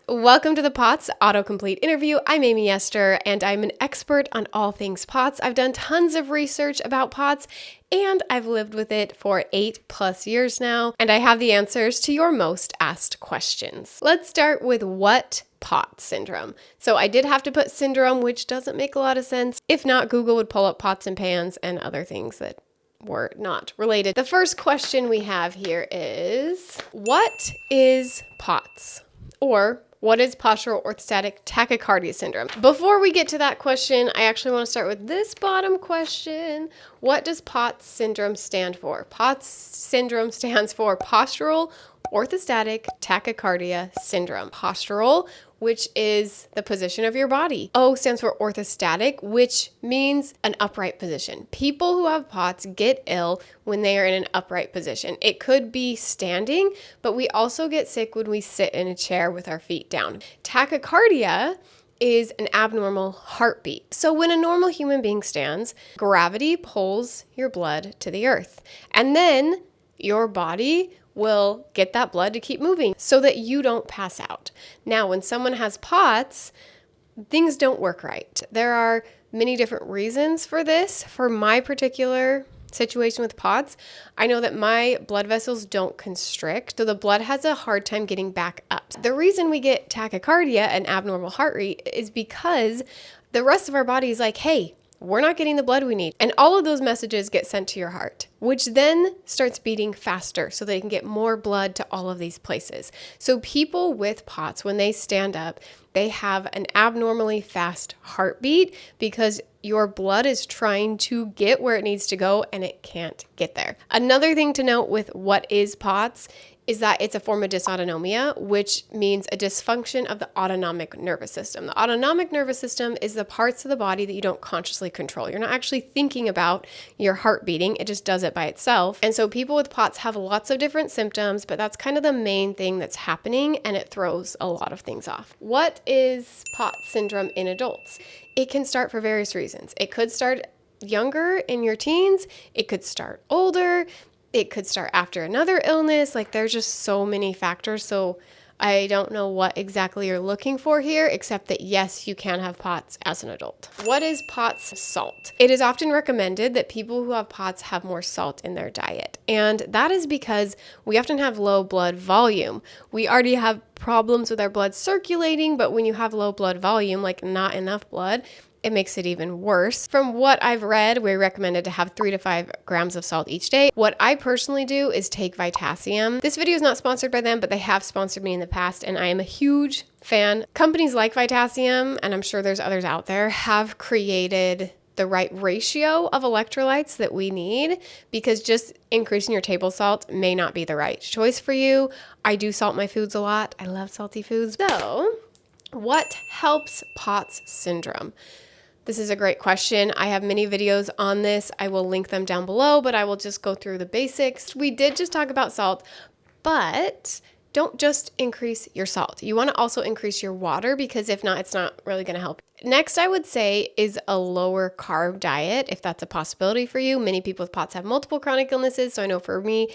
Welcome to the POTS autocomplete interview. I'm Aimee Esther, and I'm an expert on all things POTS. I've done tons of research about POTS, and I've lived with it for 8+ years now, and I have the answers to your most asked questions. Let's start with what POTS syndrome. So I did have to put syndrome, which doesn't make a lot of sense. If not, Google would pull up pots and pans and other things that were not related. The first question we have here is, what is POTS? Or what is postural orthostatic tachycardia syndrome? Before we get to that question, I actually want to start with this bottom question. What does POTS syndrome stand for? POTS syndrome stands for postural orthostatic tachycardia syndrome. Postural, which is the position of your body. O stands for orthostatic, which means an upright position. People who have POTS get ill when they are in an upright position. It could be standing, but we also get sick when we sit in a chair with our feet down. Tachycardia is an abnormal heartbeat. So when a normal human being stands, gravity pulls your blood to the earth, and then your body will get that blood to keep moving so that you don't pass out. Now, when someone has POTS, things don't work right. There are many different reasons for this. For my particular situation with POTS, I know that my blood vessels don't constrict, so the blood has a hard time getting back up. The reason we get tachycardia, an abnormal heart rate, is because the rest of our body is like, hey, we're not getting the blood we need. And all of those messages get sent to your heart, which then starts beating faster so they can get more blood to all of these places. So people with POTS, when they stand up, they have an abnormally fast heartbeat because your blood is trying to get where it needs to go and it can't get there. Another thing to note with what is POTS is that it's a form of dysautonomia, which means a dysfunction of the autonomic nervous system. The autonomic nervous system is the parts of the body that you don't consciously control. You're not actually thinking about your heart beating, it just does it by itself. And so people with POTS have lots of different symptoms, but that's kind of the main thing that's happening, and it throws a lot of things off. What is POTS syndrome in adults? It can start for various reasons. It could start younger in your teens, it could start older, it could start after another illness. Like, there's just so many factors. So I don't know what exactly you're looking for here, except that yes, you can have POTS as an adult. What is POTS salt? It is often recommended that people who have POTS have more salt in their diet. And that is because we often have low blood volume. We already have problems with our blood circulating, but when you have low blood volume, like not enough blood, it makes it even worse. From what I've read, we're recommended to have 3 to 5 grams of salt each day. What I personally do is take Vitassium. This video is not sponsored by them, but they have sponsored me in the past, and I am a huge fan. Companies like Vitassium, and I'm sure there's others out there, have created the right ratio of electrolytes that we need, because just increasing your table salt may not be the right choice for you. I do salt my foods a lot. I love salty foods. So, what helps POTS syndrome? This is a great question. I have many videos on this. I will link them down below, but I will just go through the basics. We did just talk about salt, but don't just increase your salt. You want to also increase your water, because if not, it's not really going to help. Next, I would say, is a lower carb diet, if that's a possibility for you. Many people with POTS have multiple chronic illnesses, so I know for me,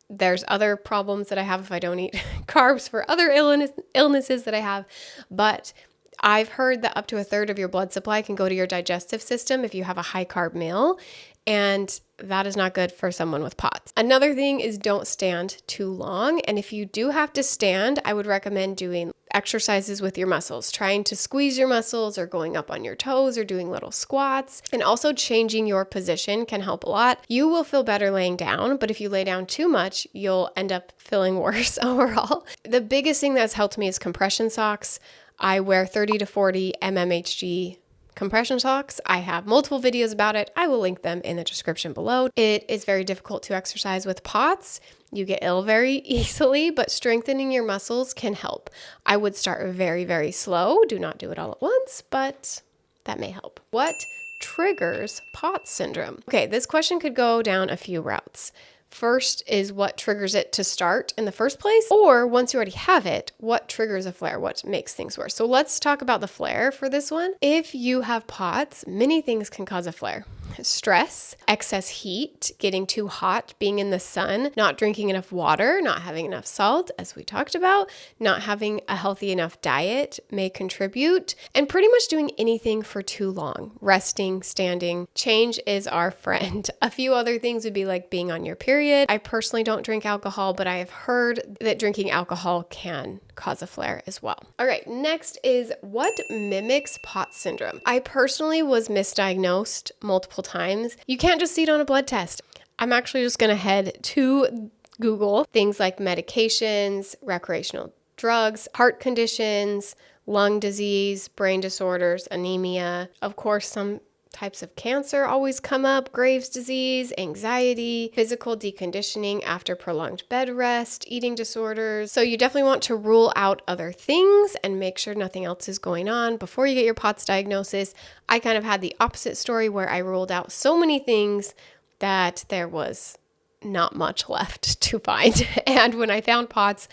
there's other problems that I have if I don't eat carbs for other illnesses that I have, but I've heard that up to 1/3 of your blood supply can go to your digestive system if you have a high carb meal, and that is not good for someone with POTS. Another thing is, don't stand too long, and if you do have to stand, I would recommend doing exercises with your muscles, trying to squeeze your muscles or going up on your toes or doing little squats. And also changing your position can help a lot. You will feel better laying down, but if you lay down too much, you'll end up feeling worse overall. The biggest thing that's helped me is compression socks. I wear 30 to 40 mmHg compression socks. I have multiple videos about it. I will link them in the description below. It is very difficult to exercise with POTS. You get ill very easily, but strengthening your muscles can help. I would start very, very slow. Do not do it all at once, but that may help. What triggers POTS syndrome? Okay, this question could go down a few routes. First is, what triggers it to start in the first place? Or once you already have it, what triggers a flare? What makes things worse? So let's talk about the flare for this one. If you have POTS, many things can cause a flare. stress, excess heat, getting too hot, being in the sun, not drinking enough water, not having enough salt, as we talked about, not having a healthy enough diet may contribute, and pretty much doing anything for too long, resting, standing. Change is our friend. A few other things would be like being on your period. I personally don't drink alcohol, but I have heard that drinking alcohol can cause a flare as well. All right, next is what mimics POTS syndrome. I personally was misdiagnosed multiple times. You can't just see it on a blood test. I'm actually just gonna head to Google things like medications, recreational drugs, heart conditions, lung disease, brain disorders, anemia. Of course, some types of cancer always come up, Graves' disease, anxiety, physical deconditioning after prolonged bed rest, eating disorders. So you definitely want to rule out other things and make sure nothing else is going on before you get your POTS diagnosis. I kind of had the opposite story where I ruled out so many things that there was not much left to find. And when I found POTS,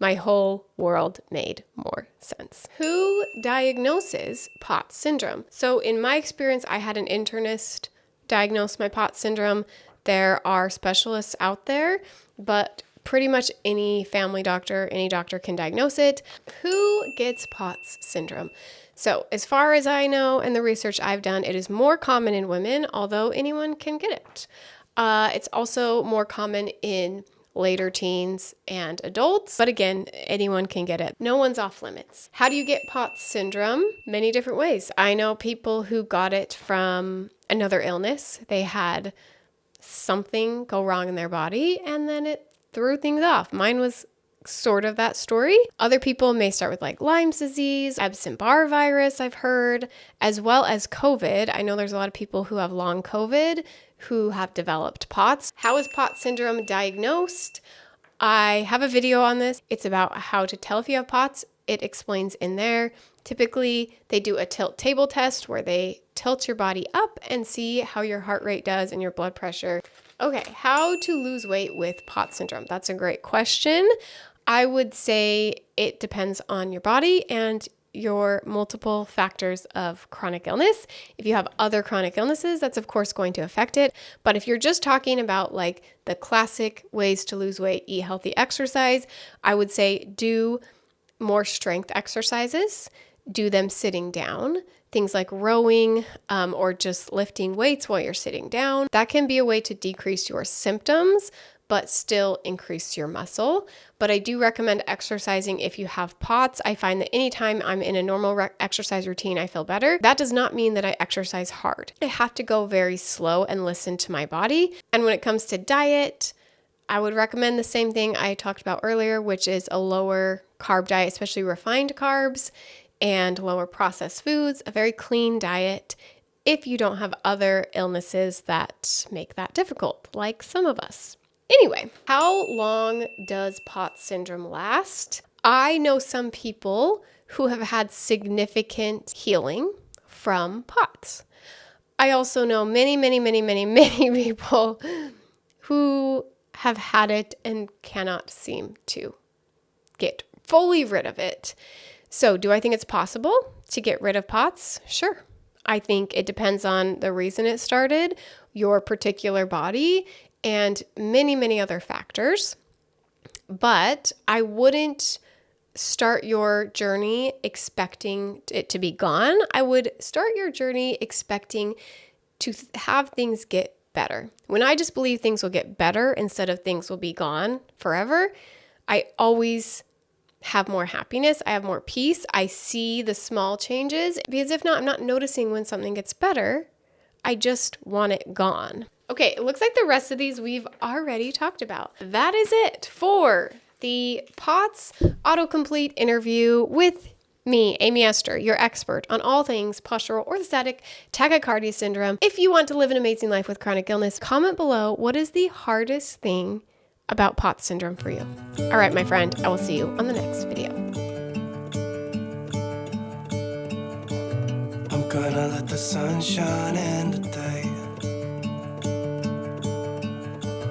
my whole world made more sense. Who diagnoses POTS syndrome? So in my experience, I had an internist diagnose my POTS syndrome. There are specialists out there, but pretty much any family doctor, any doctor can diagnose it. Who gets POTS syndrome? So as far as I know and the research I've done, it is more common in women, although anyone can get it. It's also more common in later teens and adults, but again, anyone can get it. No one's off limits. How do you get POTS syndrome? Many different ways. I know people who got it from another illness. They had something go wrong in their body and then it threw things off. Mine was sort of that story. Other people may start with like Lyme's disease, Epstein-Barr virus, I've heard, as well as COVID. I know there's a lot of people who have long COVID who have developed POTS. How is POTS syndrome diagnosed? I have a video on this. It's about how to tell if you have POTS. It explains in there. Typically, they do a tilt table test where they tilt your body up and see how your heart rate does and your blood pressure. Okay, how to lose weight with POTS syndrome? That's a great question. I would say it depends on your body and your multiple factors of chronic illness. If you have other chronic illnesses, that's of course going to affect it. But if you're just talking about like the classic ways to lose weight, eat healthy, exercise, I would say do more strength exercises, do them sitting down. Things like rowing or just lifting weights while you're sitting down. That can be a way to decrease your symptoms, but still increase your muscle. But I do recommend exercising if you have POTS. I find that anytime I'm in a normal exercise routine, I feel better. That does not mean that I exercise hard. I have to go very slow and listen to my body. And when it comes to diet, I would recommend the same thing I talked about earlier, which is a lower carb diet, especially refined carbs and lower processed foods, a very clean diet if you don't have other illnesses that make that difficult, like some of us. Anyway, how long does POTS syndrome last? I know some people who have had significant healing from POTS. I also know many people who have had it and cannot seem to get fully rid of it. So do I think it's possible to get rid of POTS? Sure. I think it depends on the reason it started, your particular body, and many other factors. But I wouldn't start your journey expecting it to be gone. I would start your journey expecting to have things get better. When I just believe things will get better instead of things will be gone forever, I always have more happiness. I have more peace. I see the small changes because if not, I'm not noticing when something gets better. I just want it gone. Okay, it looks like the rest of these we've already talked about. That is it for the POTS autocomplete interview with me, Aimee Esther, your expert on all things postural orthostatic tachycardia syndrome. If you want to live an amazing life with chronic illness, comment below what is the hardest thing about POTS syndrome for you. All right, my friend, I will see you on the next video. I'm gonna let the sun shine in